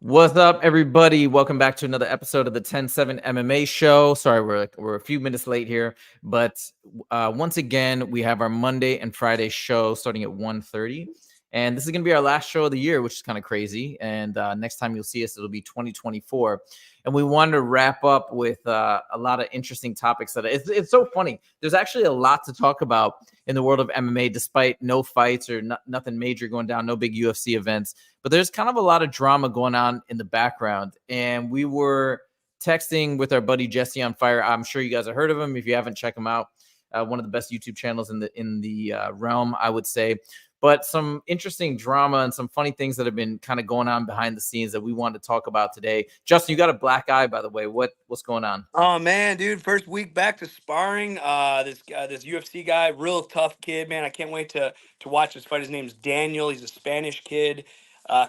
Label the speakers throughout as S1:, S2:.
S1: What's up, everybody? Welcome back to another episode of the 10-7 MMA Show. Sorry, we're a few minutes late here, but once again, we have our Monday and Friday show starting at 1:30, and this is going to be our last show of the year, which is kind of crazy. And next time you'll see us, it'll be 2024, and we wanted to wrap up with a lot of interesting topics. It's so funny. There's actually a lot to talk about in the world of MMA, despite no fights or nothing major going down, no big UFC events. But there's kind of a lot of drama going on in the background. And we were texting with our buddy Jesse on Fire. I'm sure you guys have heard of him. If you haven't, check him out. One of the best YouTube channels in the realm, I would say. But some interesting drama and some funny things that have been kind of going on behind the scenes that we wanted to talk about today. Justin, you got a black eye, by the way. What's going on?
S2: Oh man, dude! First week back to sparring. This UFC guy, real tough kid, man. I can't wait to watch this fight. His name's Daniel. He's a Spanish kid.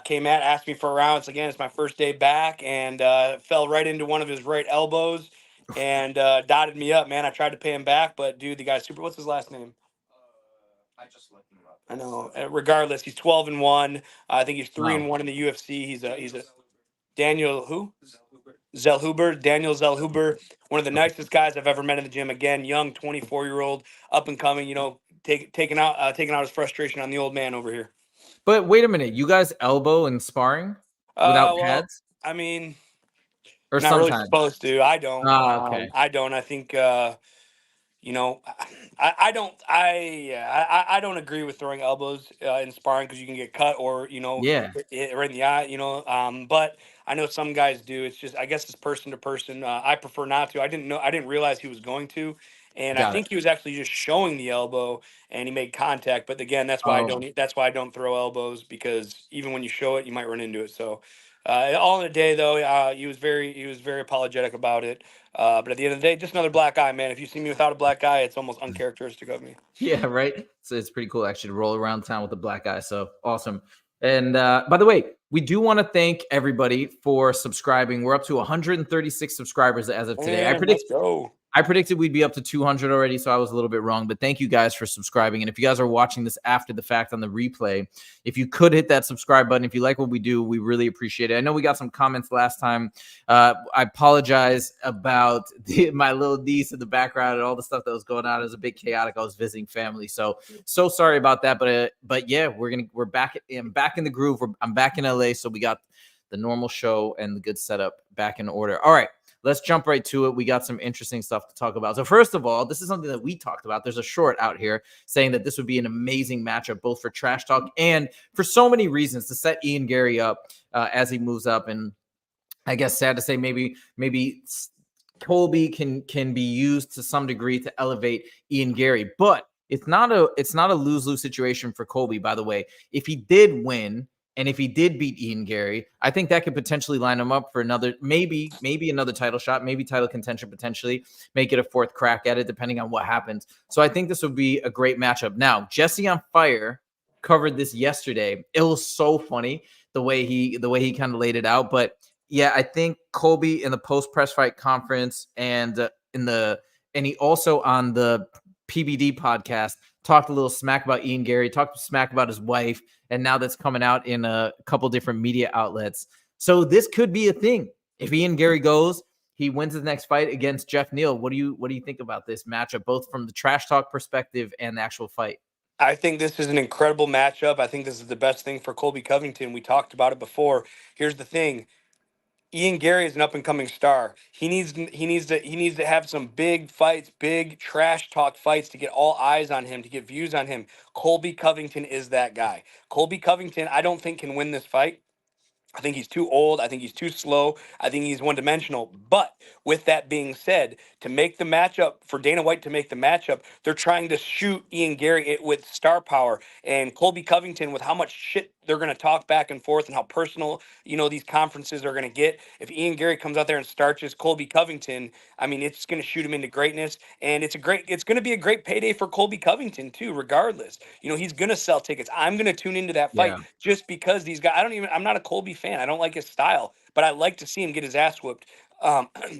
S2: Came out, asked me for a round. It's my first day back, and fell right into one of his right elbows, and dotted me up, man. I tried to pay him back, but dude, the guy's super. What's his last name? I just looked him up. I know. Regardless, he's 12-1. I think he's 3-1 in the UFC. He's a Daniel who? Zellhuber, Daniel Zellhuber, one of the nicest guys I've ever met in the gym. Again, young, 24-year-old, up and coming. Taking out his frustration on the old man over here.
S1: But wait a minute, you guys elbow and sparring without
S2: Well,
S1: pads,
S2: I mean,
S1: or
S2: not really
S1: sometimes?
S2: supposed to. I don't.
S1: Okay.
S2: I don't. I think. You know, I don't. I don't agree with throwing elbows in sparring because you can get cut or
S1: Yeah.
S2: right in the eye. But I know some guys do. It's just I guess it's person to person. I prefer not to. I didn't know. I didn't realize he was going to, and I
S1: Got it.
S2: think he was actually just showing the elbow and he made contact. But again, that's why I
S1: Oh,
S2: don't. That's why I don't throw elbows because even when you show it, you might run into it. So. All in a day though, he was very apologetic about it. But at the end of the day, just another black eye, man. If you see me without a black eye, it's almost uncharacteristic of me.
S1: yeah, right. So it's pretty cool actually to roll around town with a black eye. So awesome. And by the way, we do want to thank everybody for subscribing. We're up to 136 subscribers as of today.
S2: Man, let's go.
S1: I predicted we'd be up to 200 already, so I was a little bit wrong. But thank you guys for subscribing. And if you guys are watching this after the fact on the replay, if you could hit that subscribe button, if you like what we do, we really appreciate it. I know we got some comments last time. I apologize about my little niece in the background and all the stuff that was going on. It was a bit chaotic. I was visiting family, so sorry about that. But yeah, we're back. I'm back in the groove. I'm back in LA, so we got the normal show and the good setup back in order. All right. Let's jump right to it. We got some interesting stuff to talk about. So first of all, this is something that we talked about. There's a short out here saying that this would be an amazing matchup, both for trash talk and for so many reasons to set Ian Garry up as he moves up. And I guess sad to say, maybe Colby can be used to some degree to elevate Ian Garry, but it's not a lose-lose situation for Colby. By the way, if he did win. And if he did beat Ian Garry, I think that could potentially line him up for another, maybe another title shot, maybe title contention, potentially make it a fourth crack at it, depending on what happens. So I think this would be a great matchup. Now, Jesse on Fire covered this yesterday. It was so funny the way he kind of laid it out. But yeah, I think Colby in the post press fight conference and he also on the PBD podcast talked a little smack about Ian Garry, talked smack about his wife, and now that's coming out in a couple different media outlets. So this could be a thing. If Ian Garry goes, he wins the next fight against Jeff Neal. What do you think about this matchup, both from the trash talk perspective and the actual fight?
S2: I think this is an incredible matchup. I think this is the best thing for Colby Covington. We talked about it before. Here's the thing. Ian Garry is an up and coming star. He needs to have some big fights, big trash talk fights to get all eyes on him, to get views on him. Colby Covington is that guy. Colby Covington, I don't think can win this fight. I think he's too old. I think he's too slow. I think he's one-dimensional. But with that being said, to make the matchup, for Dana White to make the matchup, they're trying to shoot Ian Garry with star power. And Colby Covington, with how much shit they're going to talk back and forth and how personal, these conferences are going to get. If Ian Garry comes out there and starches Colby Covington, I mean, it's going to shoot him into greatness. And it's going to be a great payday for Colby Covington too, regardless. He's going to sell tickets. I'm going to tune into that fight
S1: Yeah.
S2: just because these guys, I'm not a Colby fan. I don't like his style, but I like to see him get his ass whooped.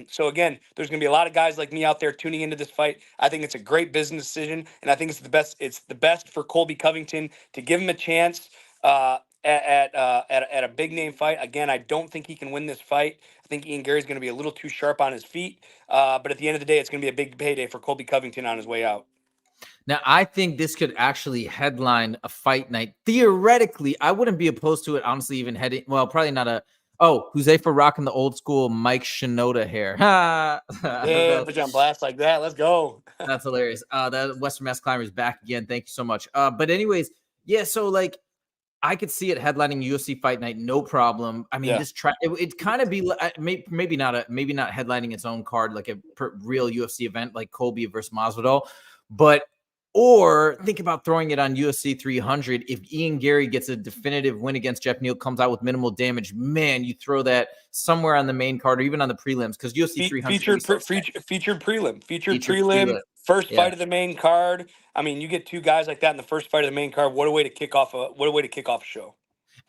S2: So again, there's going to be a lot of guys like me out there tuning into this fight. I think it's a great business decision, and I think it's the best. It's the best for Colby Covington to give him a chance. at a big name fight. Again, I don't think he can win this fight. I think Ian Gary's going to be a little too sharp on his feet. But at the end of the day, it's going to be a big payday for Colby Covington on his way out.
S1: Now, I think this could actually headline a fight night. Theoretically, I wouldn't be opposed to it, honestly, even heading, well, probably not a, oh, Jose for rocking the old school Mike Shinoda hair.
S2: Yeah, put you on blast like that. Let's go.
S1: That's hilarious. That Western Mass Climber is back again. Thank you so much. But anyways, yeah, so like, I could see it headlining UFC Fight Night, no problem. I mean,
S2: Yeah.
S1: this track it kind of be maybe not headlining its own card like a real UFC event like Colby versus Masvidal, but or think about throwing it on UFC 300 if Ian Garry gets a definitive win against Jeff Neal, comes out with minimal damage. Man, you throw that somewhere on the main card or even on the prelims because UFC 300
S2: featured prelim, first
S1: Yeah.
S2: fight of the main card. I mean, you get two guys like that in the first fight of the main card. What a way to kick off a show.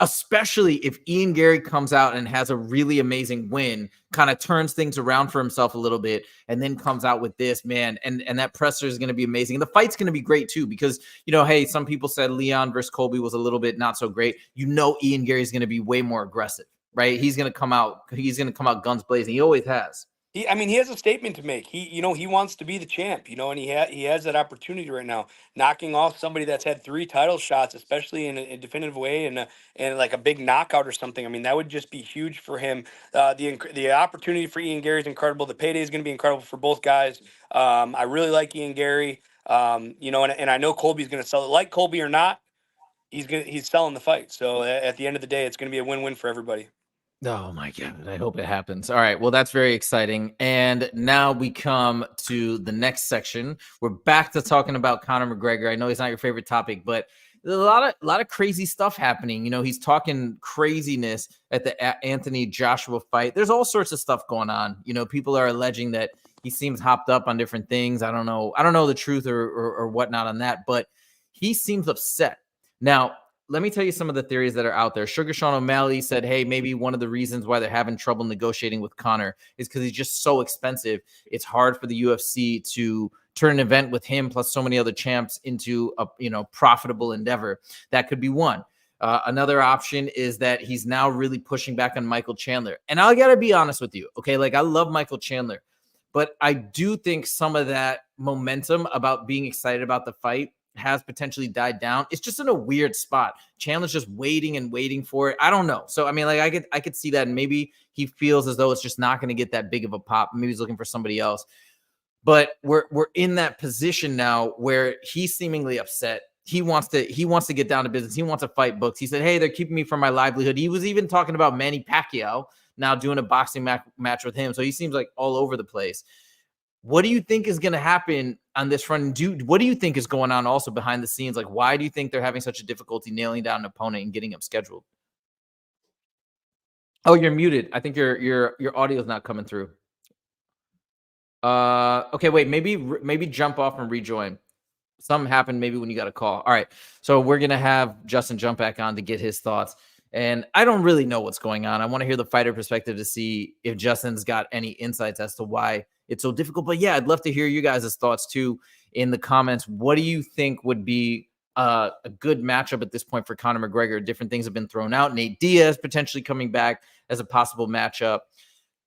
S1: Especially if Ian Garry comes out and has a really amazing win, kind of turns things around for himself a little bit, and then comes out with this, man. And that presser is going to be amazing. And the fight's going to be great too, because, you know, hey, some people said Leon versus Colby was a little bit not so great. You know, Ian Garry is going to be way more aggressive, right? He's going to come out guns blazing. He always has.
S2: He has a statement to make. He wants to be the champ, and he has that opportunity right now, knocking off somebody that's had 3 title shots, especially in a definitive way and like a big knockout or something. I mean, that would just be huge for him. The opportunity for Ian Garry is incredible. The payday is going to be incredible for both guys. I really like Ian Garry. And I know Colby's going to sell it. Like Colby or not, he's selling the fight. So at the end of the day, it's going to be a win-win for everybody.
S1: Oh my God. I hope it happens. All right. Well, that's very exciting. And now we come to the next section. We're back to talking about Conor McGregor. I know he's not your favorite topic, but there's a lot of crazy stuff happening. You know, he's talking craziness at the Anthony Joshua fight. There's all sorts of stuff going on. You know, people are alleging that he seems hopped up on different things. I don't know the truth or whatnot on that, but he seems upset. Now, let me tell you some of the theories that are out there. Sugar Sean O'Malley said, hey, maybe one of the reasons why they're having trouble negotiating with Conor is because he's just so expensive. It's hard for the UFC to turn an event with him plus so many other champs into a profitable endeavor. That could be one. Another option is that he's now really pushing back on Michael Chandler. And I got to be honest with you, okay? Like, I love Michael Chandler, but I do think some of that momentum about being excited about the fight has potentially died down. It's just in a weird spot. Chandler's just waiting for it. I don't know. So, I mean, like I could see that. And maybe he feels as though it's just not going to get that big of a pop. Maybe he's looking for somebody else. But we're in that position now where he's seemingly upset. He wants to get down to business. He wants to fight books. He said, hey, they're keeping me from my livelihood. He was even talking about Manny Pacquiao now doing a boxing match with him. So he seems like all over the place. What do you think is going to happen on this front? What do you think is going on also behind the scenes? Like, why do you think they're having such a difficulty nailing down an opponent and getting him scheduled? Oh, you're muted. I think your audio is not coming through. Okay, wait, maybe jump off and rejoin. Something happened maybe when you got a call. All right, so we're going to have Justin jump back on to get his thoughts. And I don't really know what's going on. I want to hear the fighter perspective to see if Justin's got any insights as to why it's so difficult. But yeah, I'd love to hear you guys' thoughts too in the comments. What do you think would be a good matchup at this point for Conor McGregor? Different things have been thrown out. Nate Diaz potentially coming back as a possible matchup.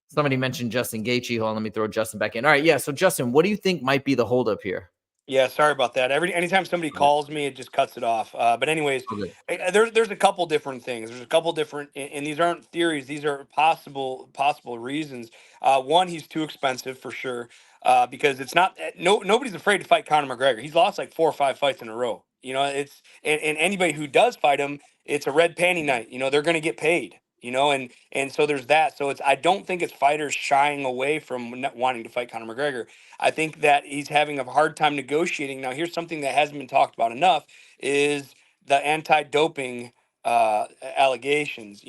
S1: Somebody mentioned Justin Gaethje. Hold on, let me throw Justin back in. All right, yeah. So Justin, what do you think might be the holdup here?
S2: Yeah, sorry about that. Anytime somebody calls me, it just cuts it off. But anyways,
S1: Okay.
S2: there's a couple different things. There's a couple different, and these aren't theories. These are possible reasons. One, he's too expensive for sure. Because it's not nobody's afraid to fight Conor McGregor. He's lost like 4 or 5 fights in a row. It's and anybody who does fight him, it's a red panty night. They're going to get paid. And so there's that. So I don't think it's fighters shying away from not wanting to fight Conor McGregor. I think that he's having a hard time negotiating. Now, here's something that hasn't been talked about enough is the anti-doping allegations.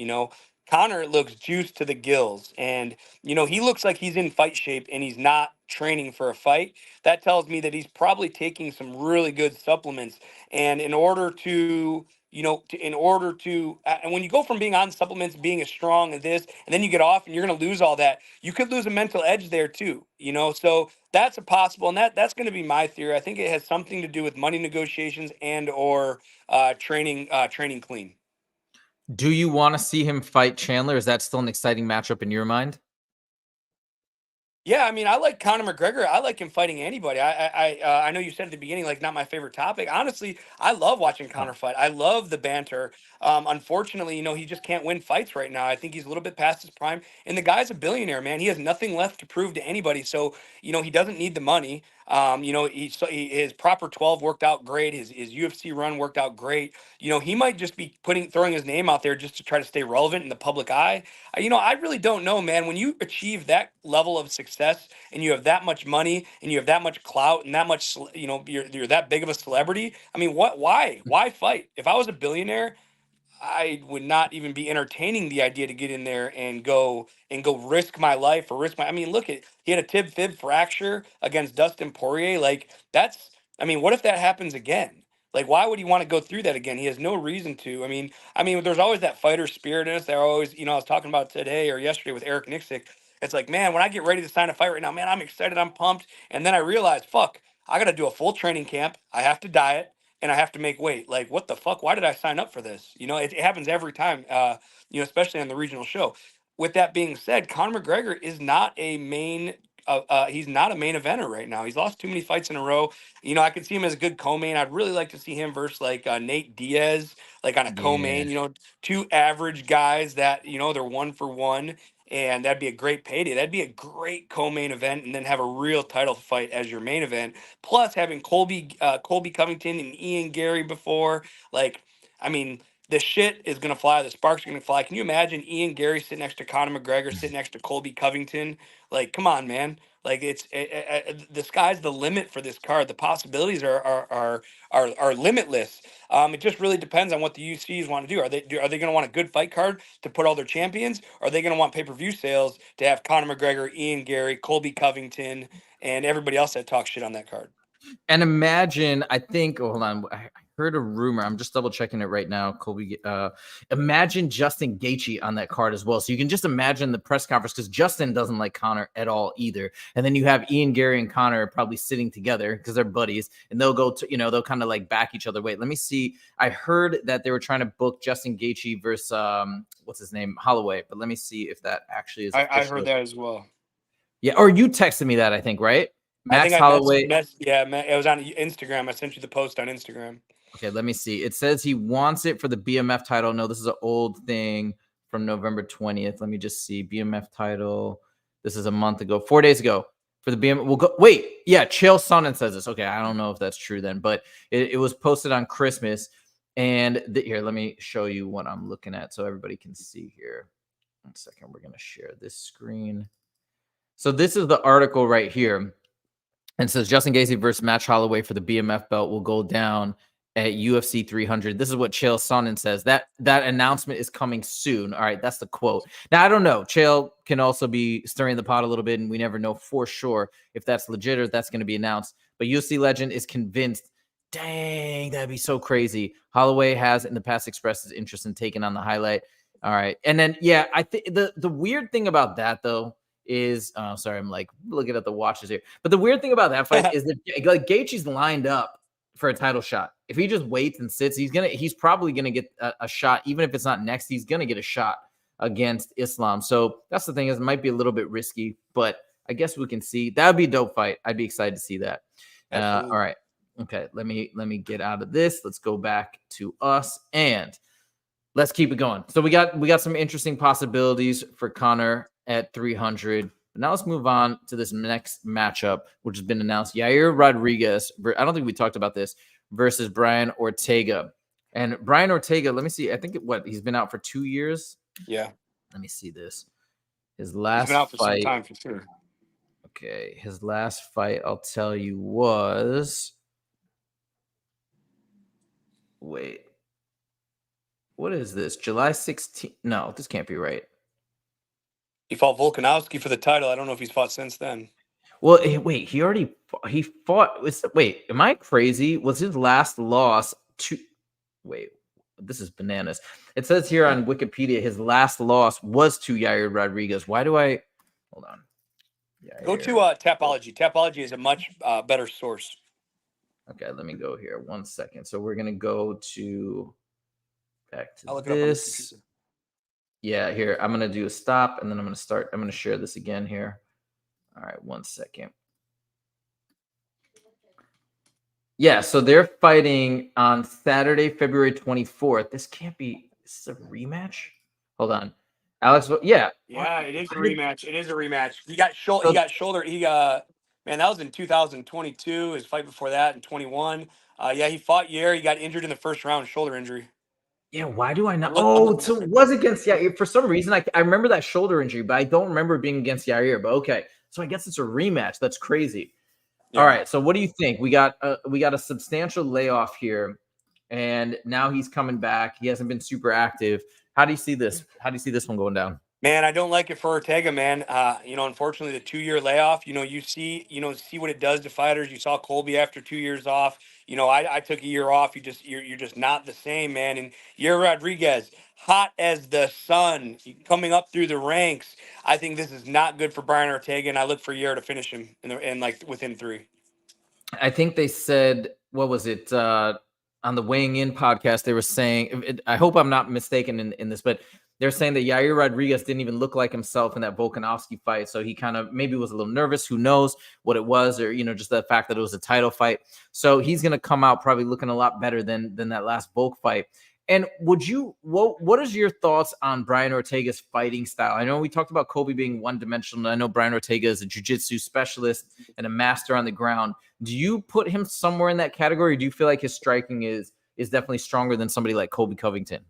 S2: Conor looks juiced to the gills, and he looks like he's in fight shape and he's not training for a fight. That tells me that he's probably taking some really good supplements, and in order to and when you go from being on supplements, being as strong as this, and then you get off and you're going to lose all that, you could lose a mental edge there too, so that's a possible, and that's going to be my theory. I think it has something to do with money negotiations and or training clean.
S1: Do you want to see him fight Chandler? Is that still an exciting matchup in your mind?
S2: Yeah, I mean, I like Conor McGregor. I like him fighting anybody. I know you said at the beginning, like, not my favorite topic. Honestly, I love watching Conor fight. I love the banter. Unfortunately, he just can't win fights right now. I think he's a little bit past his prime. And the guy's a billionaire, man. He has nothing left to prove to anybody. So, he doesn't need the money. His proper 12 worked out great. His UFC run worked out great. He might just be throwing his name out there just to try to stay relevant in the public eye. I really don't know, man. When you achieve that level of success and you have that much money and you have that much clout and that much, you're that big of a celebrity. I mean, why fight? If I was a billionaire, I would not even be entertaining the idea to get in there and go risk my life or risk my. I mean, look at he had a tib fib fracture against Dustin Poirier. Like that's. I mean, what if that happens again? Like, why would he want to go through that again? He has no reason to. I mean, there's always that fighter spirit in us. They're always, I was talking about today or yesterday with Eric Nixick. It's like, man, when I get ready to sign a fight right now, man, I'm excited, I'm pumped, and then I realize, fuck, I got to do a full training camp. I have to diet and I have to make weight. Like, what the fuck? Why did I sign up for this? It happens every time, especially on the regional show. With that being said, Conor McGregor is not a main. He's not a main eventer right now. He's lost too many fights in a row. I could see him as a good co-main. I'd really like to see him versus like Nate Diaz, like on a
S1: Yeah.
S2: co-main. Two average guys that they're 1 for 1, and that'd be a great payday. That'd be a great co-main event, and then have a real title fight as your main event. Plus, having Colby Covington and Ian Garry before, like, I mean, the shit is gonna fly. The sparks are gonna fly. Can you imagine Ian Garry sitting next to Conor McGregor, sitting next to Colby Covington? Like, come on, man. Like, the sky's the limit for this card. The possibilities are limitless. It just really depends on what the UFCs want to do. Are they going to want a good fight card to put all their champions? Or are they going to want pay-per-view sales to have Conor McGregor, Ian Garry, Colby Covington, and everybody else that talks shit on that card?
S1: And imagine, I think, hold on, I heard a rumor. I'm just double checking it right now. Colby, imagine Justin Gaethje on that card as well. So you can just imagine the press conference because Justin doesn't like Conor at all either. And then you have Ian Garry and Conor probably sitting together because they're buddies, and they'll go to, they'll kind of like back each other. Wait, let me see. I heard that they were trying to book Justin Gaethje versus what's his name, Holloway. But let me see if that actually is.
S2: I heard that as well.
S1: Yeah, or you texted me that, I think, right?
S2: I
S1: Max
S2: think
S1: Holloway.
S2: it was on Instagram. I sent you the post on Instagram.
S1: Okay, let me see. It says he wants it for the BMF title. No, this is an old thing from November 20th. Let me just see. BMF title. This is a month ago, 4 days ago. For the BMF. We'll go. Wait, yeah, Chael Sonnen says this. Okay, I don't know if that's true then, but it was posted on Christmas. And here, let me show you what I'm looking at so everybody can see here. 1 second. We're going to share this screen. So this is the article right here. And says Justin Gaethje versus Max Holloway for the BMF belt will go down at UFC 300. This is what Chael Sonnen says. That announcement is coming soon. All right, that's the quote. Now, I don't know. Chael can also be stirring the pot a little bit, and we never know for sure if that's legit or if that's going to be announced. But UFC legend is convinced, dang, that'd be so crazy. Holloway has in the past expressed his interest in taking on the highlight. All right. And then, yeah, I think the weird thing about that, though, is sorry, I'm like looking at the watches here. But the weird thing about that fight is that like Gaethje's lined up for a title shot. If he just waits and sits, he's probably gonna get a shot, even if it's not next. He's gonna get a shot against Islam. So that's the thing, is it might be a little bit risky, but I guess we can see. That would be a dope fight. I'd be excited to see that. All right, okay. Let me get out of this. Let's go back to us and let's keep it going. So we got some interesting possibilities for Conor at 300. But now let's move on to this next matchup, which has been announced. Yair Rodriguez, I don't think we talked about this, versus Brian Ortega. And Brian Ortega, let me see. I think he's been out for 2 years.
S2: Yeah.
S1: Let me see this. His last
S2: He's been out for
S1: fight.
S2: some time for sure.
S1: Okay. His last fight, I'll tell you, was. Wait. What is this? July 16th? No, this can't be right.
S2: He fought Volkanovski for the title. I don't know if he's fought since then.
S1: Well, wait, he fought. Wait, am I crazy? Was his last loss to? Wait, this is bananas. It says here on Wikipedia his last loss was to Yair Rodriguez. Why do I? Hold on.
S2: Yair. Go to Tapology. Tapology is a much better source.
S1: Okay, let me go here. 1 second. So we're gonna go to back to
S2: I'll look it up on the
S1: this.
S2: computer.
S1: Yeah, here, I'm going to do a stop, and then I'm going to share this again here. All right, 1 second. Yeah, so they're fighting on Saturday, February 24th. This can't be. This is a rematch. Hold on, Alex. Yeah,
S2: Yeah, it is a rematch. It is a rematch. He got
S1: So-
S2: shoulder. Man, that was in 2022. His fight before that in 21. Yeah, he fought Yair. He got injured in the first round, shoulder injury.
S1: Yeah, why do I not?
S2: I'm looking
S1: Oh, so it was against Yair. For some reason, I remember that shoulder injury, but I don't remember it being against Yair. But okay, so I guess it's a rematch. That's crazy.
S2: Yeah.
S1: All right, so what do you think? We got a substantial layoff here, and now he's coming back. He hasn't been super active. How do you see this? How do you see this one going down?
S2: Man, I don't like it for Ortega, man. Unfortunately, the 2 year layoff. You see what it does to fighters. You saw Colby after 2 years off. I took a year off. You're just not the same, man. And Yair Rodriguez, hot as the sun, coming up through the ranks. I think this is not good for Brian Ortega, and I look for Yair to finish him in like within 3.
S1: I think they said, what was it, on the Weighing In podcast? They were saying, I hope I'm not mistaken in this, but they're saying that Yair Rodriguez didn't even look like himself in that Volkanovski fight. So he kind of maybe was a little nervous. Who knows what it was, or just the fact that it was a title fight. So he's going to come out probably looking a lot better than that last Volk fight. And what is your thoughts on Brian Ortega's fighting style? I know we talked about Colby being one-dimensional. I know Brian Ortega is a jiu-jitsu specialist and a master on the ground. Do you put him somewhere in that category? Or do you feel like his striking is definitely stronger than somebody like Colby Covington?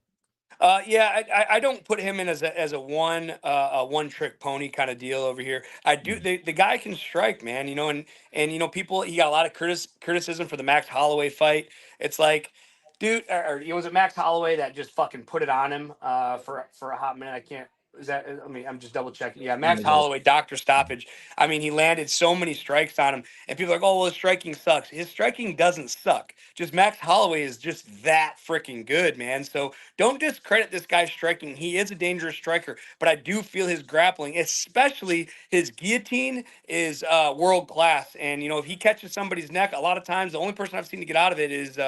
S2: Yeah, I don't put him in as a one trick pony kind of deal over here. I do the guy can strike, man. And people, he got a lot of criticism for the Max Holloway fight. It's like, dude, or was it Max Holloway that just fucking put it on him for a hot minute? I can't. Is that? I mean, I'm just double checking. Yeah, Max Holloway, doctor stoppage. I mean, he landed so many strikes on him, and people are like, "Oh, well, his striking sucks." His striking doesn't suck. Just Max Holloway is just that freaking good, man. So don't discredit this guy's striking. He is a dangerous striker, but I do feel his grappling, especially his guillotine, is world class. And if he catches somebody's neck, a lot of times the only person I've seen to get out of it is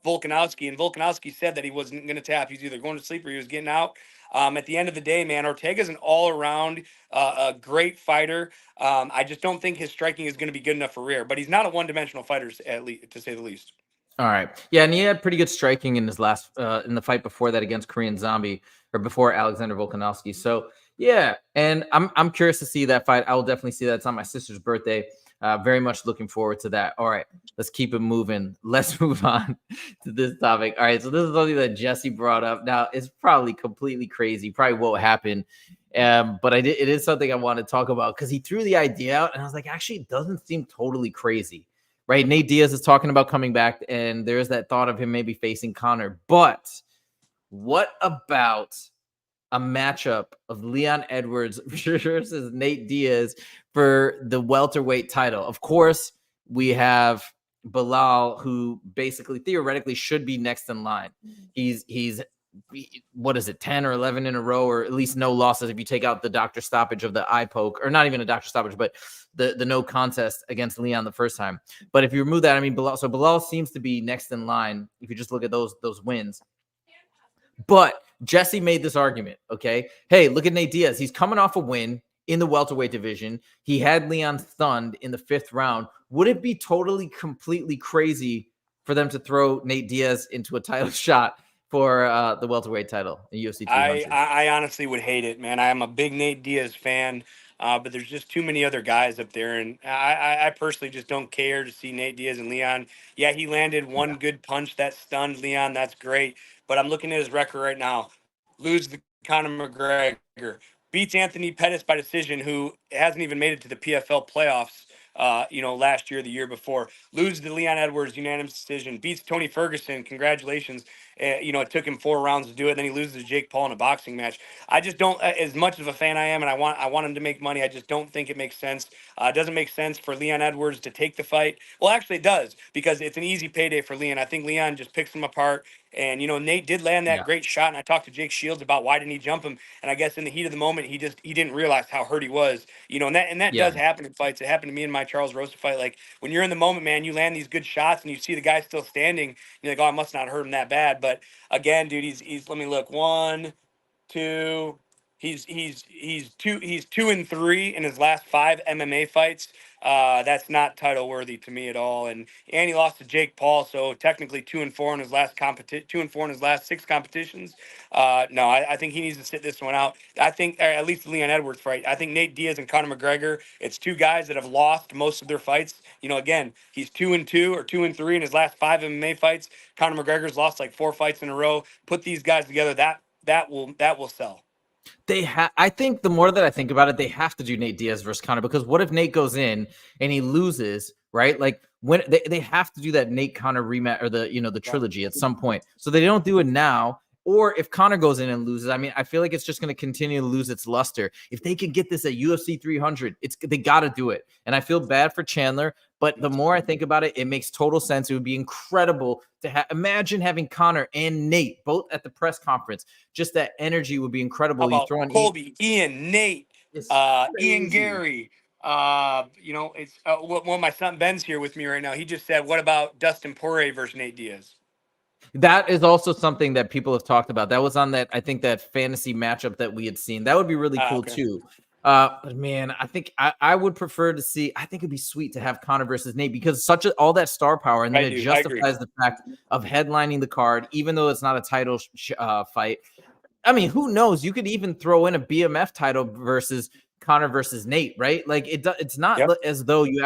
S2: Volkanovski. And Volkanovski said that he wasn't going to tap. He's either going to sleep or he was getting out. At the end of the day, man, Ortega's an all-around a great fighter. I just don't think his striking is going to be good enough for Rear, but he's not a one-dimensional fighter, at least, to say the least.
S1: All right. Yeah, and he had pretty good striking in his last in the fight before that against Korean Zombie, or before Alexander Volkanovski. So yeah, and I'm curious to see that fight. I will definitely see that. It's on my sister's birthday. Very much looking forward to that. All right, let's keep it moving. Let's move on to this topic. All right, so this is something that Jesse brought up. Now, it's probably completely crazy. Probably won't happen. But it is something I want to talk about because he threw the idea out, and I was like, actually, it doesn't seem totally crazy. Right, Nate Diaz is talking about coming back, and there's that thought of him maybe facing Conor. But what about a matchup of Leon Edwards versus Nate Diaz for the welterweight title? Of course, we have Bilal, who basically theoretically should be next in line. He's what is it, 10 or 11 in a row, or at least no losses if you take out the doctor stoppage of the eye poke, or not even a doctor stoppage, but the no contest against Leon the first time. But if you remove that, I mean, Bilal seems to be next in line if you just look at those wins. But Jesse made this argument, okay? Hey, look at Nate Diaz. He's coming off a win in the welterweight division. He had Leon stunned in the 5th round. Would it be totally, completely crazy for them to throw Nate Diaz into a title shot for the welterweight title in UFC 200?
S2: I honestly would hate it, man. I am a big Nate Diaz fan, but there's just too many other guys up there, and I personally just don't care to see Nate Diaz and Leon. Yeah, he landed one good punch that stunned Leon. That's great, but I'm looking at his record right now. Lose the Conor McGregor, beats Anthony Pettis by decision, who hasn't even made it to the PFL playoffs. Last year, the year before, loses to Leon Edwards, unanimous decision, beats Tony Ferguson. Congratulations. It took him 4 rounds to do it. Then he loses to Jake Paul in a boxing match. I just don't, as much of a fan I am, and I want him to make money, I just don't think it makes sense. It doesn't make sense for Leon Edwards to take the fight. Well, actually, it does, because it's an easy payday for Leon. I think Leon just picks him apart And, Nate did land that
S1: Yeah.
S2: great shot. And I talked to Jake Shields about why didn't he jump him. And I guess in the heat of the moment, he didn't realize how hurt he was, and that
S1: Yeah.
S2: does happen in fights. It happened to me in my Charles Rosa fight. Like when you're in the moment, man, you land these good shots and you see the guy still standing. You're like, oh, I must not hurt him that bad. But again, dude, he's let me look. 1, 2. He's 2-3 in his last 5 MMA fights. That's not title worthy to me at all. And he lost to Jake Paul, so technically 2-4 in his last 2-4 in his last 6 competitions. No, I think he needs to sit this one out. I think, or at least the Leon Edwards fight. I think Nate Diaz and Conor McGregor. It's 2 guys that have lost most of their fights. Again, he's 2-2 or 2-3 in his last 5 MMA fights. Conor McGregor's lost like 4 fights in a row. Put these guys together, that will sell.
S1: I think the more that I think about it, they have to do Nate Diaz versus Conor, because what if Nate goes in and he loses, right? Like when they have to do that Nate Conor rematch, or the trilogy at some point. So they don't do it now. Or if Conor goes in and loses, I mean, I feel like it's just going to continue to lose its luster. If they can get this at UFC 300, they got to do it. And I feel bad for Chandler, but the more I think about it, it makes total sense. It would be incredible to imagine having Conor and Nate both at the press conference. Just that energy would be incredible.
S2: How about Colby, Ian, Nate, Ian Garry? It's well, my son Ben's here with me right now. He just said, "What about Dustin Poirier versus Nate Diaz?"
S1: That is also something that people have talked about. That was on that fantasy matchup that we had seen. That would be really cool too. Man, I think I would prefer to see. I think it'd be sweet to have Conor versus Nate, because all that star power, and then it justifies the fact of headlining the card, even though it's not a title fight. I mean, who knows? You could even throw in a BMF title versus Conor versus Nate, right? Like it's not as though you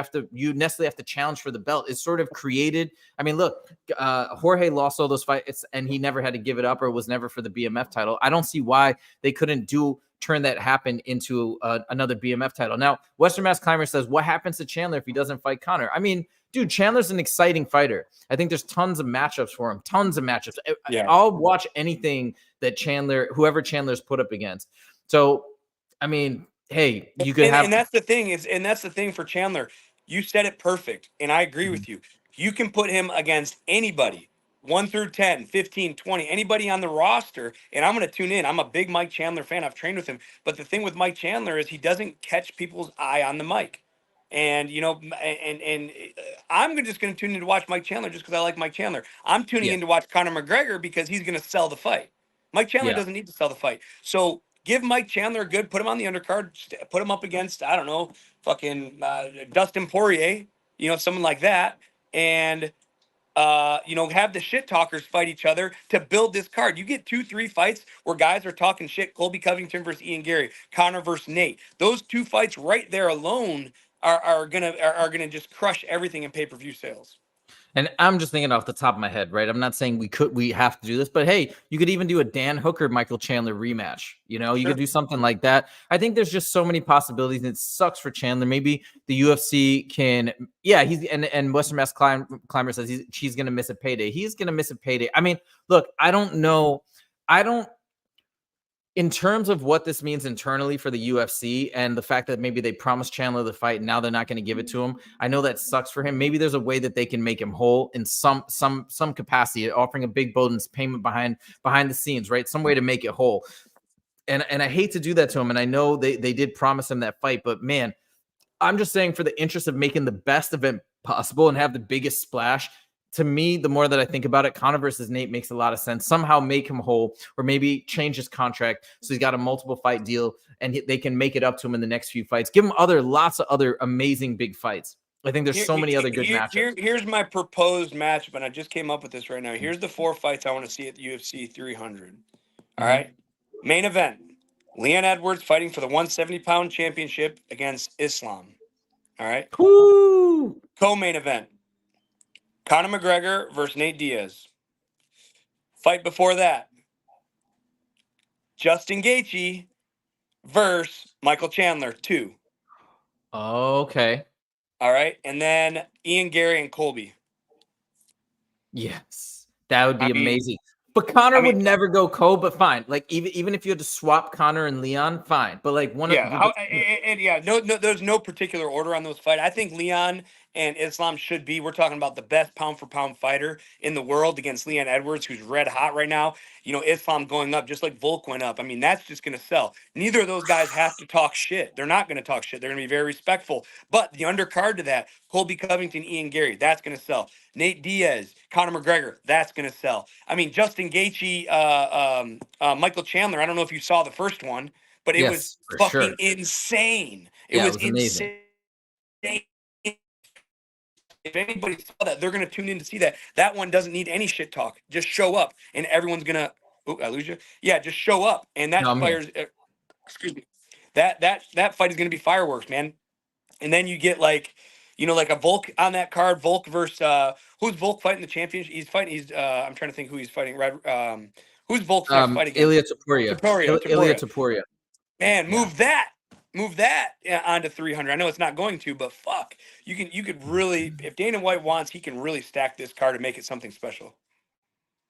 S1: necessarily have to challenge for the belt. It's sort of created. I mean, look, Jorge lost all those fights and he never had to give it up, or it was never for the BMF title. I don't see why they couldn't turn that happen into another BMF title. Now, Western Mass Climber says, what happens to Chandler if he doesn't fight Conor? I mean, dude, Chandler's an exciting fighter. I think there's tons of matchups for him. Tons of matchups. I'll watch anything that whoever Chandler's put up against. So, I mean, hey, you could have.
S2: And that's the thing for Chandler. You said it perfect, and I agree with you. You can put him against anybody, 1 through 10, 15, 20, anybody on the roster, and I'm going to tune in. I'm a big Mike Chandler fan. I've trained with him. But the thing with Mike Chandler is he doesn't catch people's eye on the mic. And, I'm just going to tune in to watch Mike Chandler just because I like Mike Chandler. I'm tuning in to watch Conor McGregor because he's going to sell the fight. Mike Chandler doesn't need to sell the fight. So give Mike Chandler a good, put him on the undercard, put him up against, I don't know, fucking Dustin Poirier, someone like that. And, have the shit talkers fight each other to build this card. You get 2-3 fights where guys are talking shit. Colby Covington versus Ian Garry, Conor versus Nate. Those 2 fights right there alone are gonna just crush everything in pay-per-view sales.
S1: And I'm just thinking off the top of my head, right? I'm not saying we have to do this, but hey, you could even do a Dan Hooker, Michael Chandler rematch. You could do something like that. I think there's just so many possibilities, and it sucks for Chandler. Maybe the UFC can, and Western Mass Climber says she's going to miss a payday. He's going to miss a payday. I mean, look, I don't know. In terms of what this means internally for the UFC and the fact that maybe they promised Chandler the fight and now they're not going to give it to him, I know that sucks for him. Maybe there's a way that they can make him whole in some capacity, offering a big bonus payment behind the scenes, right? Some way to make it whole. And I hate to do that to him. And I know they did promise him that fight, but man, I'm just saying, for the interest of making the best event possible and have the biggest splash, to me, the more that I think about it, Conor versus Nate makes a lot of sense. Somehow make him whole, or maybe change his contract so he's got a multiple fight deal and they can make it up to him in the next few fights. Give him lots of other amazing big fights. I think there's so many other good matchups.
S2: Here's my proposed matchup, and I just came up with this right now. Here's the 4 fights I want to see at the UFC 300. All right. Main event, Leon Edwards fighting for the 170-pound championship against Islam. All right.
S1: Woo!
S2: Co-main event, Conor McGregor versus Nate Diaz. Fight before that, Justin Gaethje versus Michael Chandler 2.
S1: Okay.
S2: All right. And then Ian Garry and Colby.
S1: Yes. That would be amazing. But Conor would never go but fine. Like even if you had to swap Conor and Leon, fine. But like no, there's no particular order on those fights. I think Leon
S2: and Islam should be. We're talking about the best pound for pound fighter in the world against Leon Edwards, who's red hot right now. You know, Islam going up just like Volk went up. I mean, that's just going to sell. Neither of those guys have to talk shit. They're not going to talk shit. They're going to be very respectful. But the undercard to that, Colby Covington, Ian Garry, that's going to sell. Nate Diaz, Conor McGregor, that's going to sell. I mean, Justin Gaethje, Michael Chandler, I don't know if you saw the first one, but it was
S1: Yes, for
S2: fucking
S1: sure.
S2: insane. It
S1: Yeah, it
S2: was
S1: was amazing.
S2: insane. If anybody saw that, they're going to tune in to see that. That one doesn't need any shit talk. Just show up, and everyone's going to. Oh, I lose you. Yeah, just show up, and that
S1: No, I'm here.
S2: fires. Excuse me. That fight is going to be fireworks, man. And then you get like, you know, like a Volk on that card. Volk versus who's Volk fighting the championship? He's fighting. I'm trying to think who he's fighting. Right. Who's Volk's next fight against?
S1: Ilya Topuria. Ilya Topuria.
S2: Man, move that onto 300. I know it's not going to, but fuck, you could really, if Dana White wants, he can really stack this card and make it something special.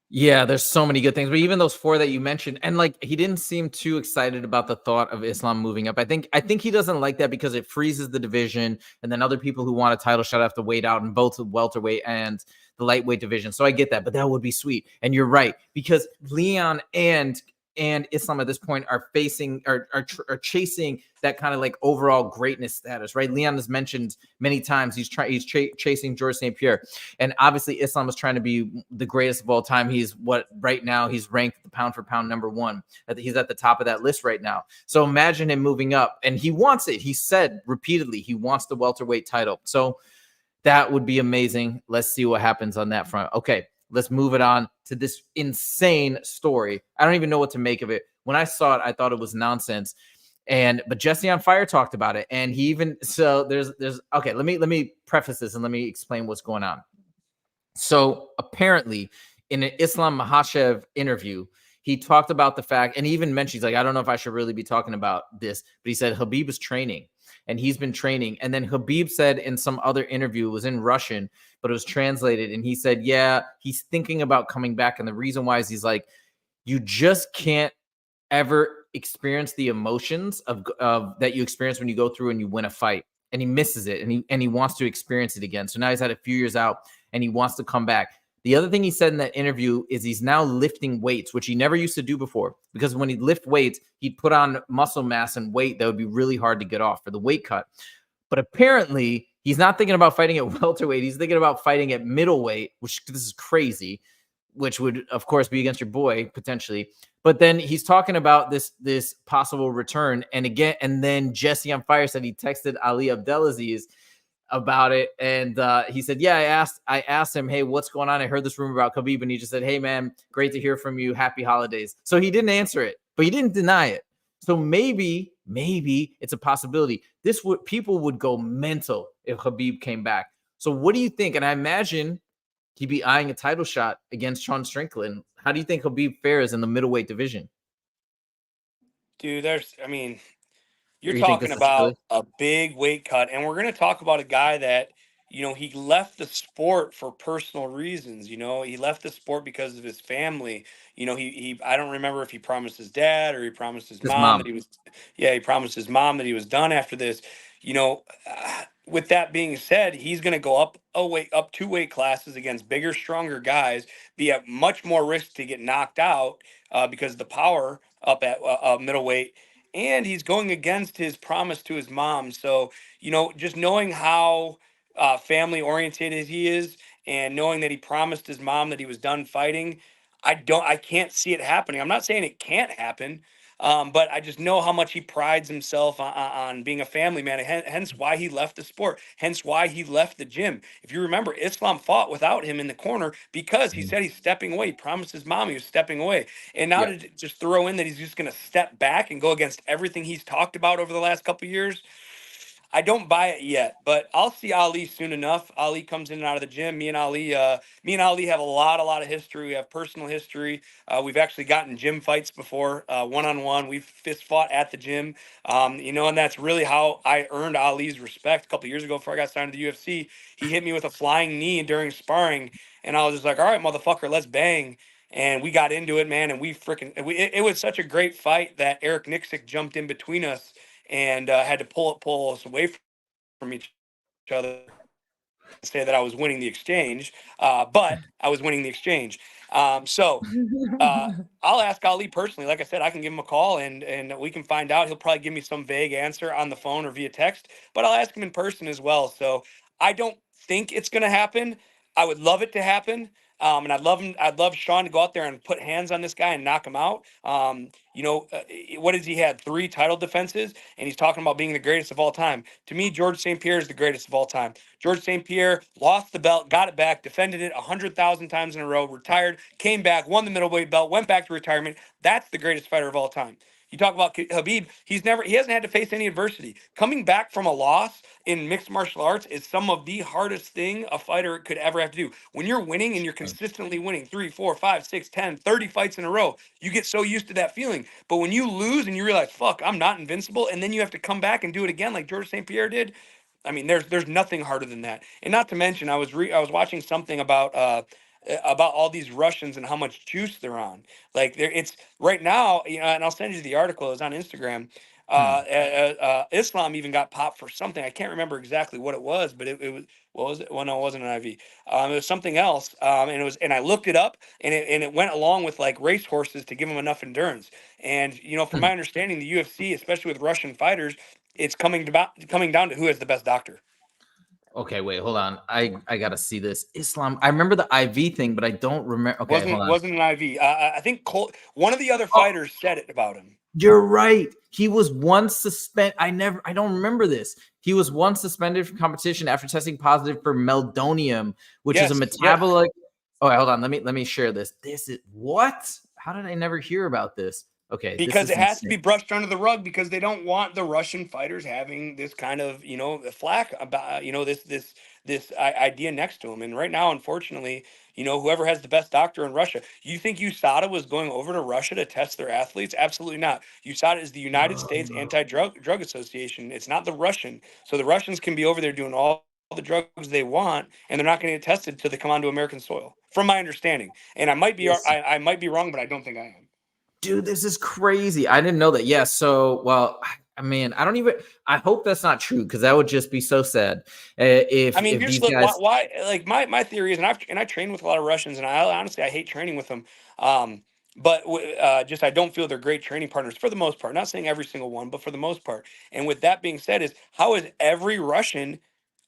S1: Yeah, there's so many good things, but even those 4 that you mentioned, and like he didn't seem too excited about the thought of Islam moving up. I think he doesn't like that because it freezes the division, and then other people who want a title shot have to wait out in both the welterweight and the lightweight division. So I get that, but that would be sweet. And you're right, because Leon and Islam at this point are facing are chasing that kind of like overall greatness status, right? Leon has mentioned many times he's chasing George St. Pierre, and obviously Islam is trying to be the greatest of all time. He's right now he's ranked the pound for pound #1. He's at the top of that list right now. So imagine him moving up, and he wants it. He said repeatedly he wants the welterweight title. So that would be amazing. Let's see what happens on that front. Okay. Let's move it on to this insane story. I don't even know what to make of it. When I saw it, I thought it was nonsense. But Jesse on Fire talked about it. And he even, so there's okay, let me preface this and let me explain what's going on. So apparently in an Islam Makhachev interview, he talked about the fact, and he even mentioned, he's like, I don't know if I should really be talking about this, but he said Khabib is training. And he's been training. And then Khabib said in some other interview, it was in Russian, but it was translated. And he said, yeah, he's thinking about coming back. And the reason why is he's like, you just can't ever experience the emotions of that you experience when you go through and you win a fight. And he misses it. And he wants to experience it again. So now he's had a few years out and he wants to come back. The other thing he said in that interview is he's now lifting weights, which he never used to do before, because when he'd lift weights, he'd put on muscle mass and weight that would be really hard to get off for the weight cut. But apparently he's not thinking about fighting at welterweight. He's thinking about fighting at middleweight, which this is crazy, which would, of course, be against your boy potentially. But then he's talking about this possible return. And then Jesse on Fire said he texted Ali Abdelaziz about it, and he said, yeah, I asked him, hey, what's going on? I heard this rumor about Khabib, and he just said, hey man, great to hear from you, happy holidays. So he didn't answer it, but he didn't deny it. So maybe it's a possibility. People would go mental if Khabib came back. So what do you think? And I imagine he'd be eyeing a title shot against Sean Strickland. How do you think Khabib fares in the middleweight division?
S2: Dude, you're talking about a big weight cut, and we're going to talk about a guy that, you know, he left the sport for personal reasons. You know, he left the sport because of his family. You know, I don't remember if he promised his dad or he promised his mom that he was, he promised his mom that he was done after this. You know, with that being said, he's going to go up 2 weight classes against bigger, stronger guys, be at much more risk to get knocked out because of the power up at middleweight. And he's going against his promise to his mom. So, you know, just knowing how family orientated he is and knowing that he promised his mom that he was done fighting, I can't see it happening. I'm not saying it can't happen, but I just know how much he prides himself on being a family man. Hence why he left the sport. Hence why he left the gym. If you remember, Islam fought without him in the corner because he said he's stepping away. He promised his mom he was stepping away. And now to just throw in that he's just going to step back and go against everything he's talked about over the last couple of years, I don't buy it yet, but I'll see Ali soon enough. Ali comes in and out of the gym. Me and Ali have a lot of history. We have personal history. We've actually gotten gym fights before, one-on-one. We've fist fought at the gym. You know, and that's really how I earned Ali's respect. A couple of years ago, before I got signed to the UFC, he hit me with a flying knee during sparring, and I was just like, "All right, motherfucker, let's bang." And we got into it, man. And it was such a great fight that Eric Nixick jumped in between us and had to pull us away from each other. say that I was winning the exchange, but I was winning the exchange. So I'll ask Ali personally. Like I said, I can give him a call and we can find out. He'll probably give me some vague answer on the phone or via text, but I'll ask him in person as well. So I don't think it's going to happen. I would love it to happen. And I'd love him. I'd love Sean to go out there and put hands on this guy and knock him out. What has he had? 3 title defenses, and he's talking about being the greatest of all time. To me, George St. Pierre is the greatest of all time. George St. Pierre lost the belt, got it back, defended it 100,000 times in a row, retired, came back, won the middleweight belt, went back to retirement. That's the greatest fighter of all time. You talk about Khabib, he hasn't had to face any adversity. Coming back from a loss in mixed martial arts is some of the hardest thing a fighter could ever have to do. When you're winning and you're consistently winning 3, 4, 5, 6, 10, 30 fights in a row, you get so used to that feeling. But when you lose and you realize, fuck, I'm not invincible, and then you have to come back and do it again like George St. Pierre did, I mean, there's nothing harder than that. And not to mention, I was watching something about all these Russians and how much juice they're on. Like it's right now, and I'll send you the article. It was on Instagram. Islam even got popped for something. I can't remember exactly what it was, but it was, what was it? Well, no, it wasn't an IV. It was something else. And I looked it up, and it went along with like race horses to give them enough endurance. And from my understanding, the UFC, especially with Russian fighters, it's coming down to who has the best doctor.
S1: Okay, wait, hold on. I gotta see this. Islam. I remember the IV thing, but I don't remember. Okay, hold on.
S2: Wasn't an IV. I think one of the other fighters said it about him.
S1: You're right. He was once suspended. I don't remember this. He was once suspended from competition after testing positive for meldonium, which is a metabolite. Yes. Oh, hold on. Let me share this. This is what? How did I never hear about this? Okay,
S2: because it has to be brushed under the rug because they don't want the Russian fighters having this kind of flack about this idea next to them. And right now, unfortunately, whoever has the best doctor in Russia. You think USADA was going over to Russia to test their athletes? Absolutely not. USADA is the United States Anti-Drug Association. It's not the Russian. So the Russians can be over there doing all the drugs they want, and they're not going to get tested until they come onto American soil, from my understanding. And I might be I might be wrong, but I don't think I am.
S1: Dude, this is crazy. I didn't know that. Yeah. So, well, I mean, I hope that's not true because that would just be so sad. If these guys,
S2: why? Like my theory is, and I train with a lot of Russians, and I hate training with them. But I don't feel they're great training partners for the most part. Not saying every single one, but for the most part. And with that being said, how is every Russian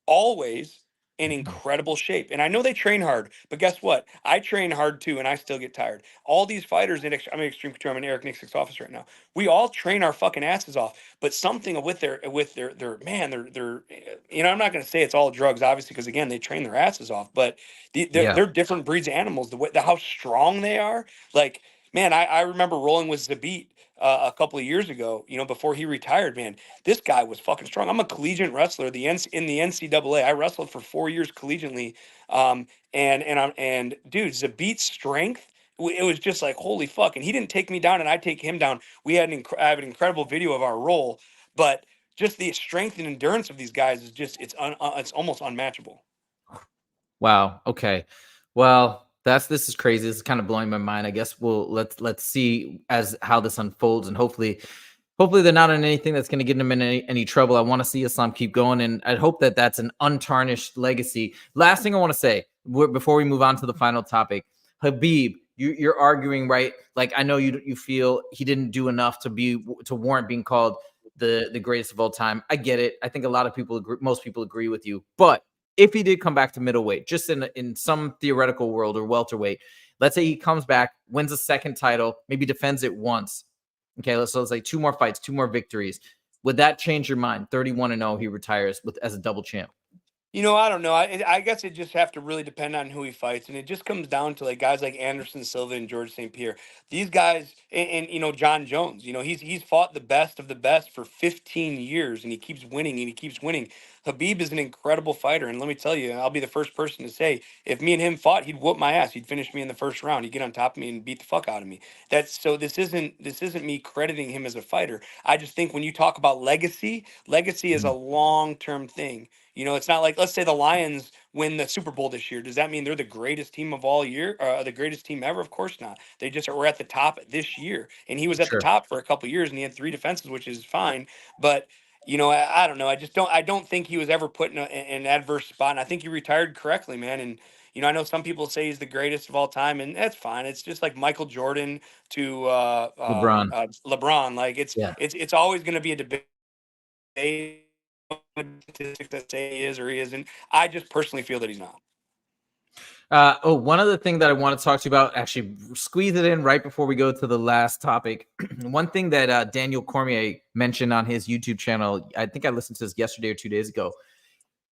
S2: always in incredible shape? And I know they train hard, but guess what? I train hard too, and I still get tired. All these fighters I'm in Extreme Couture. I'm in Eric Nixick's office right now. We all train our fucking asses off, but something with their I'm not going to say it's all drugs, obviously, because again, they train their asses off, but they're different breeds of animals. How strong they are, like. Man, I remember rolling with Zabit a couple of years ago, before he retired, man. This guy was fucking strong. I'm a collegiate wrestler, in the NCAA. I wrestled for 4 years collegiately. And dude, Zabit's strength, it was just like, holy fuck. And he didn't take me down and I take him down. I have an incredible video of our roll, but just the strength and endurance of these guys is just, it's almost unmatchable.
S1: Wow. Okay. Well, this is crazy. This is kind of blowing my mind. I guess let's see how this unfolds, and hopefully they're not in anything that's going to get them in any trouble. I want to see Islam keep going, and I hope that that's an untarnished legacy. Last thing I want to say before we move on to the final topic, Khabib, you're arguing, right? Like, I know you feel he didn't do enough to warrant being called the greatest of all time. I get it. I think a lot of people most people agree with you, but if he did come back to middleweight, just in some theoretical world, or welterweight, let's say he comes back, wins a second title, maybe defends it once. Okay, let's say 2 more fights, 2 more victories. Would that change your mind? 31-0, he retires as a double champ.
S2: I don't know. I guess it just have to really depend on who he fights, and it just comes down to like guys like Anderson Silva and George St. Pierre. These guys, and John Jones. He's fought the best of the best for 15 years, and he keeps winning and he keeps winning. Khabib is an incredible fighter, and let me tell you, I'll be the first person to say, if me and him fought, he'd whoop my ass. He'd finish me in the first round. He'd get on top of me and beat the fuck out of me. This isn't me crediting him as a fighter. I just think when you talk about legacy is a long-term thing. It's not like, let's say the Lions win the Super Bowl this year. Does that mean they're the greatest team of all year? The greatest team ever? Of course not. They just were at the top this year. And he was at the top for a couple of years, and he had 3 defenses, which is fine. But I don't know. I don't think he was ever put in an adverse spot. And I think he retired correctly, man. And, I know some people say he's the greatest of all time, and that's fine. It's just like Michael Jordan to
S1: LeBron.
S2: LeBron. Like
S1: Yeah.
S2: it's always going to be a debate. Statistics that say he is or he isn't. I just personally feel that he's not.
S1: One other thing that I want to talk to you about, actually squeeze it in right before we go to the last topic. One thing that Daniel Cormier mentioned on his YouTube channel, I think I listened to this yesterday or 2 days ago,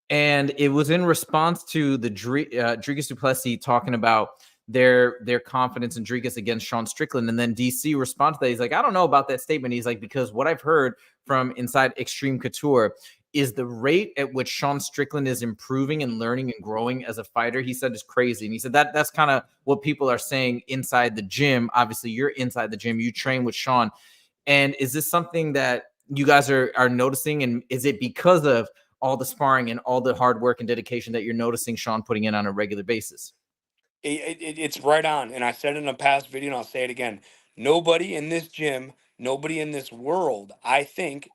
S1: and it was in response to the Rodriguez Duplessis talking about their confidence in Rodriguez against Sean Strickland. And then DC responds to that. He's like, I don't know about that statement. He's like, because what I've heard from inside Extreme Couture is the rate at which Sean Strickland is improving and learning and growing as a fighter, he said, is crazy. And he said that's kind of what people are saying inside the gym. Obviously, you're inside the gym. You train with Sean. And is this something that you guys are noticing? And is it because of all the sparring and all the hard work and dedication that you're noticing Sean putting in on a regular basis?
S2: It's right on. And I said it in a past video, and I'll say it again. Nobody in this gym, nobody in this world, I think,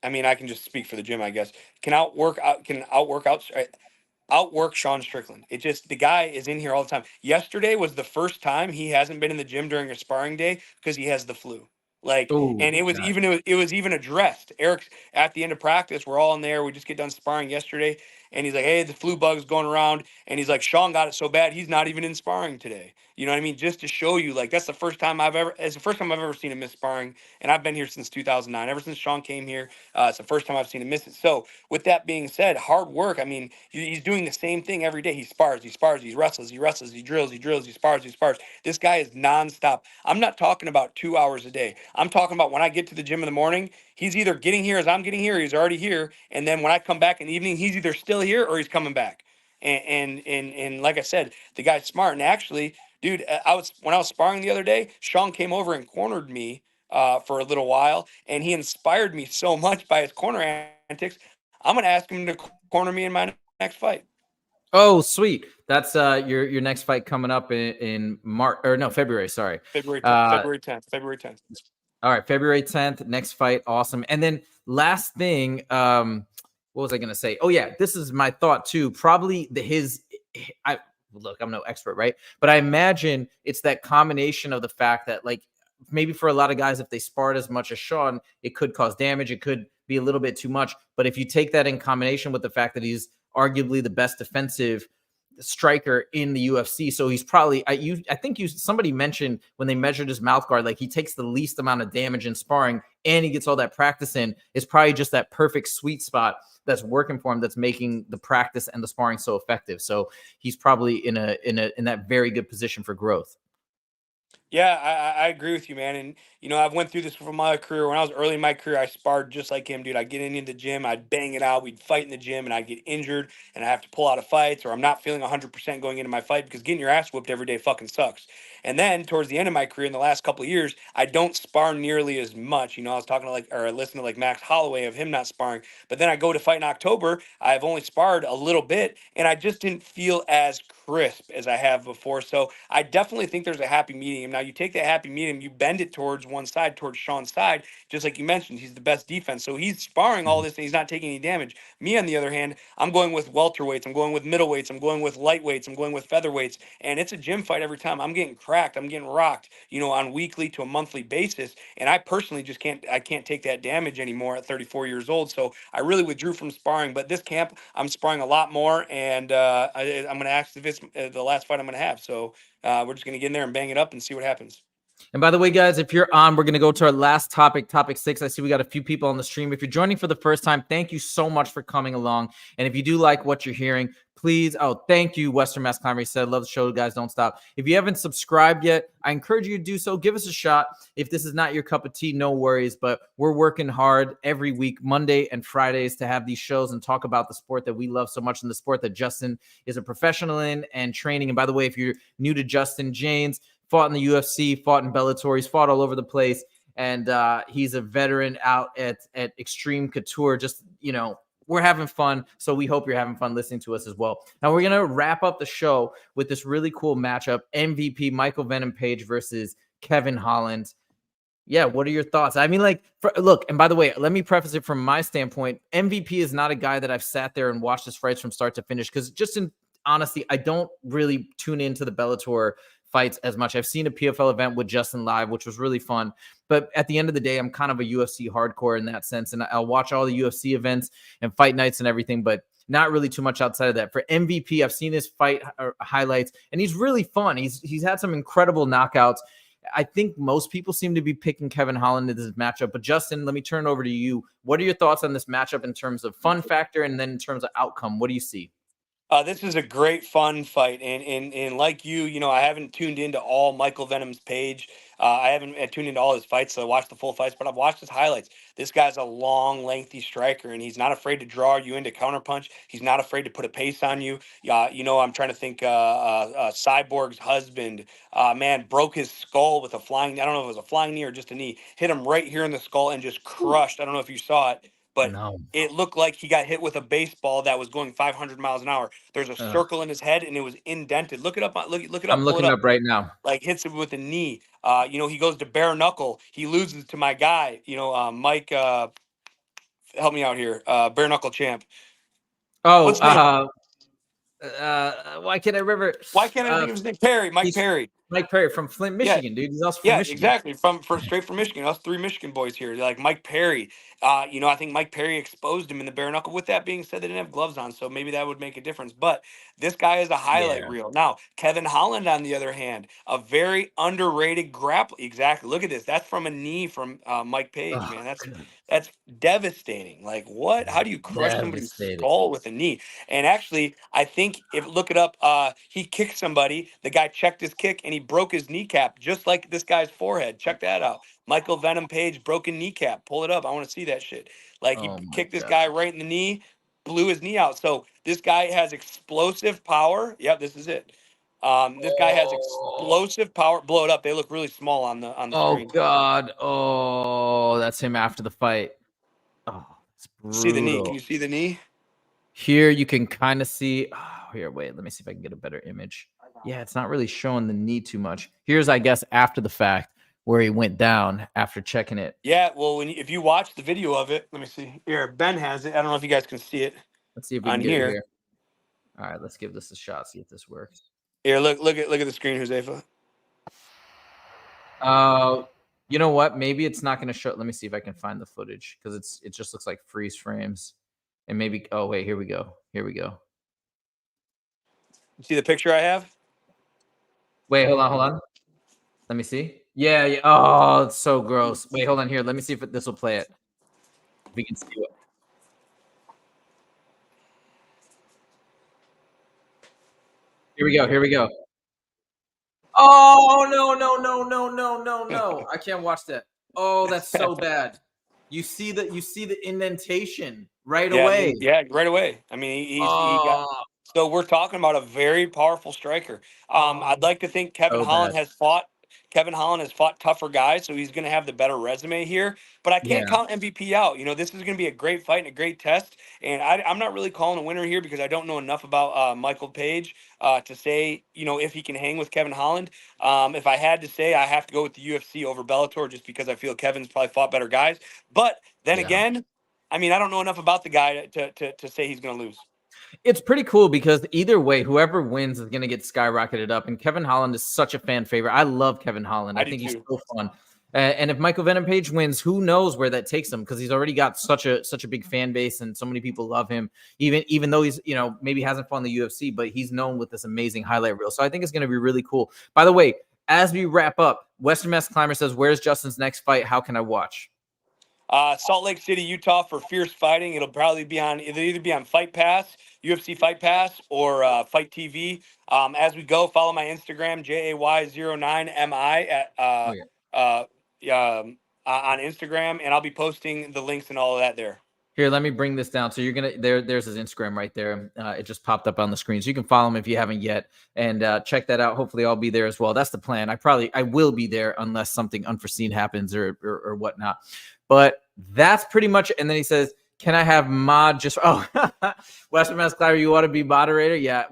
S2: I mean, I can just speak for the gym, I guess, outwork Sean Strickland. It just, the guy is in here all the time. Yesterday was the first time he hasn't been in the gym during a sparring day because he has the flu. Like,
S1: Oh,
S2: and it was even addressed. Eric's at the end of practice. We're all in there. We just get done sparring yesterday, and he's like, "Hey, the flu bug's going around," and he's like, "Sean got it so bad he's not even in sparring today." You know what I mean? Just to show you, like, it's the first time I've ever seen him miss sparring, and I've been here since 2009. Ever since Sean came here, it's the first time I've seen him miss it. So, with that being said, hard work. I mean, he's doing the same thing every day. He spars, he wrestles, he drills, he spars, he spars. This guy is nonstop. I'm not talking about 2 hours a day. I'm talking about when I get to the gym in the morning, he's either getting here as I'm getting here, or he's already here. And then when I come back in the evening, he's either still here or he's coming back. And like I said, the guy's smart. And actually, dude, when I was sparring the other day, Sean came over and cornered me for a little while, and he inspired me so much by his corner antics. I'm gonna ask him to corner me in my next fight.
S1: Oh, sweet. That's your next fight coming up in March, or no, February, sorry.
S2: February 10th. February 10th.
S1: All right, February 10th, next fight. Awesome. And then last thing, what was I going to say? Oh yeah, this is my thought too. Probably look, I'm no expert, right? But I imagine it's that combination of the fact that, like, maybe for a lot of guys, if they sparred as much as Sean, it could cause damage. It could be a little bit too much. But if you take that in combination with the fact that he's arguably the best defensive striker in the UFC, so he's probably, I think somebody mentioned when they measured his mouth guard, like, he takes the least amount of damage in sparring and he gets all that practice in. It's probably just that perfect sweet spot that's working for him, that's making the practice and the sparring so effective. So he's probably in that very good position for growth.
S2: Yeah, I agree with you, man. And I've went through this for my career. When I was early in my career, I sparred just like him, dude. I'd get into the gym, I'd bang it out, we'd fight in the gym, and I'd get injured, and I have to pull out of fights, or I'm not feeling 100% going into my fight because getting your ass whooped every day fucking sucks. And then towards the end of my career, in the last couple of years, I don't spar nearly as much. I was talking to listening to like Max Holloway of him not sparring, but then I go to fight in October. I've only sparred a little bit, and I just didn't feel as crisp as I have before. So I definitely think there's a happy medium. Now, you take that happy medium, you bend it towards one side, towards Sean's side, just like you mentioned, he's the best defense. So he's sparring all this and he's not taking any damage. Me, on the other hand, I'm going with welterweights, I'm going with middleweights, I'm going with lightweights, I'm going with featherweights, and it's a gym fight every time. I'm getting cracked, I'm getting rocked, on weekly to a monthly basis. And I personally just can't take that damage anymore at 34 years old. So I really withdrew from sparring. But this camp, I'm sparring a lot more, and I'm going to ask if it's the last fight I'm going to have. So we're just going to get in there and bang it up and see what happens.
S1: And by the way, guys, if you're on, we're going to go to our last topic, topic 6. I see we got a few people on the stream. If you're joining for the first time, thank you so much for coming along. And if you do like what you're hearing, please, thank you, Western Mass Climber said, love the show, guys, don't stop. If you haven't subscribed yet, I encourage you to do so. Give us a shot. If this is not your cup of tea, no worries, but we're working hard every week, Monday and Fridays, to have these shows and talk about the sport that we love so much, and the sport that Justin is a professional in and training. And by the way, if you're new to Justin James, fought in the UFC, fought in Bellator, he's fought all over the place, and he's a veteran out at Extreme Couture. Just, we're having fun, so we hope you're having fun listening to us as well. Now, we're going to wrap up the show with this really cool matchup, MVP Michael Venom Page versus Kevin Holland. Yeah, what are your thoughts? I mean, like, look, and by the way, let me preface it from my standpoint. MVP is not a guy that I've sat there and watched his fights from start to finish because, just in honesty, I don't really tune into the Bellator fights as much. I've seen a PFL event with Justin live, which was really fun. But at the end of the day, I'm kind of a UFC hardcore in that sense. And I'll watch all the UFC events and fight nights and everything, but not really too much outside of that. For MVP, I've seen his fight highlights, and he's really fun. He's had some incredible knockouts. I think most people seem to be picking Kevin Holland in this matchup. But Justin, let me turn it over to you. What are your thoughts on this matchup in terms of fun factor and then in terms of outcome? What do you see?
S2: This is a great fun fight, and like you know, I haven't tuned into all Michael Venom's page. I haven't tuned into all his fights, so I watched the full fights, but I've watched his highlights. This guy's a long, lengthy striker, and he's not afraid to draw you into counterpunch. He's not afraid to put a pace on you. You know, I'm trying to think. Cyborg's husband, man, broke his skull with a flying. I don't know if it was a flying knee or just a knee. Hit him right here in the skull and just crushed. I don't know if you saw it, but
S1: No.
S2: it looked like he got hit with a baseball that was going 500 miles an hour. There's a circle in his head, and it was indented. Look it up. Look it
S1: I'm
S2: up. Pull it
S1: looking
S2: up.
S1: up right now.
S2: Like hits him with a knee. You know, he goes to bare knuckle. He loses to my guy. You know, Mike. Help me out here. Bare knuckle champ.
S1: Oh,
S2: What's his name?
S1: Why can't I remember?
S2: Why can't I think of his name? Perry. Mike
S1: He's
S2: Perry.
S1: Mike Perry from Flint,
S2: Yeah,
S1: Michigan, dude. He's also from
S2: yeah,
S1: Michigan.
S2: exactly. From straight from Michigan. Us three Michigan boys here. Like Mike Perry. You know, I think Mike Perry exposed him in the bare knuckle. With that being said, they didn't have gloves on, so maybe that would make a difference. But this guy is a highlight
S1: Yeah.
S2: reel. Now, Kevin Holland, on the other hand, a very underrated grappler. Exactly. Look at this. That's from a knee from Mike Page,
S1: Oh,
S2: man.
S1: God.
S2: That's devastating. Like what? How do you crush somebody's
S1: Devastating.
S2: skull with a knee? And actually, I think if look it up, he kicked somebody. The guy checked his kick and he broke his kneecap, just like this guy's forehead. Check that out. Michael Venom Page broken kneecap. Pull it up. I want to see that shit. Like he
S1: Oh my
S2: kicked this
S1: God.
S2: guy right in the knee, blew his knee out. So this guy has explosive power. Yep, this is it. This guy has
S1: Oh,
S2: explosive power. Blow it up. They look really small on the
S1: oh
S2: screen.
S1: God. Oh, that's him after the fight. Oh, it's
S2: See the knee? Can
S1: brutal.
S2: you see the knee?
S1: Here you can kind of see. Oh, here, wait. Let me see if I can get a better image. Yeah, it's not really showing the knee too much. Here's, I guess, after the fact where he went down after checking it.
S2: Yeah, well, if you watch the video of it, let me see. Here, Ben has it. I don't know if you guys can see it
S1: Let's see if we
S2: on
S1: can get it
S2: here.
S1: here. All right, let's give this a shot. See if this works.
S2: Here, look at the screen, Josefa.
S1: You know what? Maybe it's not going to show. Let me see if I can find the footage because it just looks like freeze frames. And maybe. Oh wait, here we go. Here we go.
S2: See the picture I have?
S1: Wait, hold on. Let me see. Yeah, yeah. Oh, it's so gross. Wait, hold on here. Let me see if this will play it. If we can see it. Here we go. Here we go. Oh no! I can't watch that. Oh, that's so bad. You see the indentation right
S2: Yeah,
S1: away.
S2: yeah, right away. I mean, he got.
S1: Oh,
S2: So we're talking about a very powerful striker.
S1: oh,
S2: I'd like to think Kevin
S1: so
S2: Holland
S1: bad.
S2: has fought. Kevin Holland has fought tougher guys, so he's going to have the better resume here. But I can't
S1: Yeah,
S2: count MVP out. You know, this is going to be a great fight and a great test. And I'm not really calling a winner here because I don't know enough about Michael Page to say, you know, if he can hang with Kevin Holland. If I had to say, I have to go with the UFC over Bellator just because I feel Kevin's probably fought better guys. But then
S1: yeah.
S2: again, I mean, I don't know enough about the guy to say he's going to lose.
S1: It's pretty cool because either way, whoever wins is going to get skyrocketed up. And Kevin Holland is such a fan favorite. I love Kevin Holland. I
S2: I do
S1: think he's
S2: too.
S1: so fun. And if Michael Venom Page wins, who knows where that takes him? Because he's already got such a big fan base and so many people love him. Even though he's maybe hasn't fought in the UFC, but he's known with this amazing highlight reel. So I think it's going to be really cool. By the way, as we wrap up, Western Mass Climber says, "Where's Justin's next fight? How can I watch?"
S2: Salt Lake City, Utah for Fierce Fighting. It'll probably be on either be on Fight Pass, UFC Fight Pass, or Fight TV. As we go, follow my Instagram, JAY09MI
S1: Oh yeah.
S2: on Instagram, and I'll be posting the links and all of that there.
S1: Here, let me bring this down. So you're gonna there's his Instagram right there. It just popped up on the screen, so you can follow him if you haven't yet, and check that out. Hopefully, I'll be there as well. That's the plan. I will be there unless something unforeseen happens or whatnot. But that's pretty much. And then he says, "Can I have mod just?" Oh, Western Mass Climber, you want to be moderator? Yeah.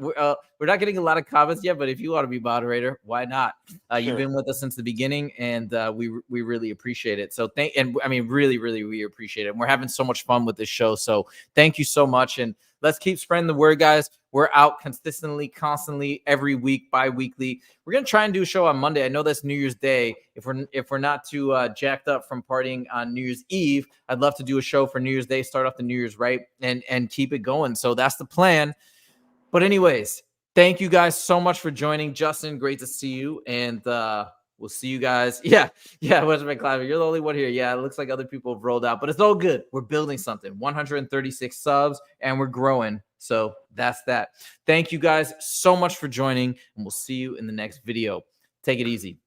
S1: we're not getting a lot of comments yet, but if you want to be moderator, why not? You've
S2: Sure.
S1: been with us since the beginning, and we really appreciate it. So really, we appreciate it. And we're having so much fun with this show. So thank you so much. And let's keep spreading the word, guys. We're out consistently, constantly, every week, bi-weekly. We're gonna try and do a show on Monday. I know that's New Year's Day. If we're not too jacked up from partying on New Year's Eve, I'd love to do a show for New Year's Day, start off the New Year's right, and keep it going. So that's the plan. But anyways, thank you guys so much for joining. Justin, great to see you, and we'll see you guys. Yeah, Wes McClavin, you're the only one here. Yeah, it looks like other people have rolled out, but it's all good. We're building something. 136 subs, and we're growing. So that's that. Thank you guys so much for joining, and we'll see you in the next video. Take it easy.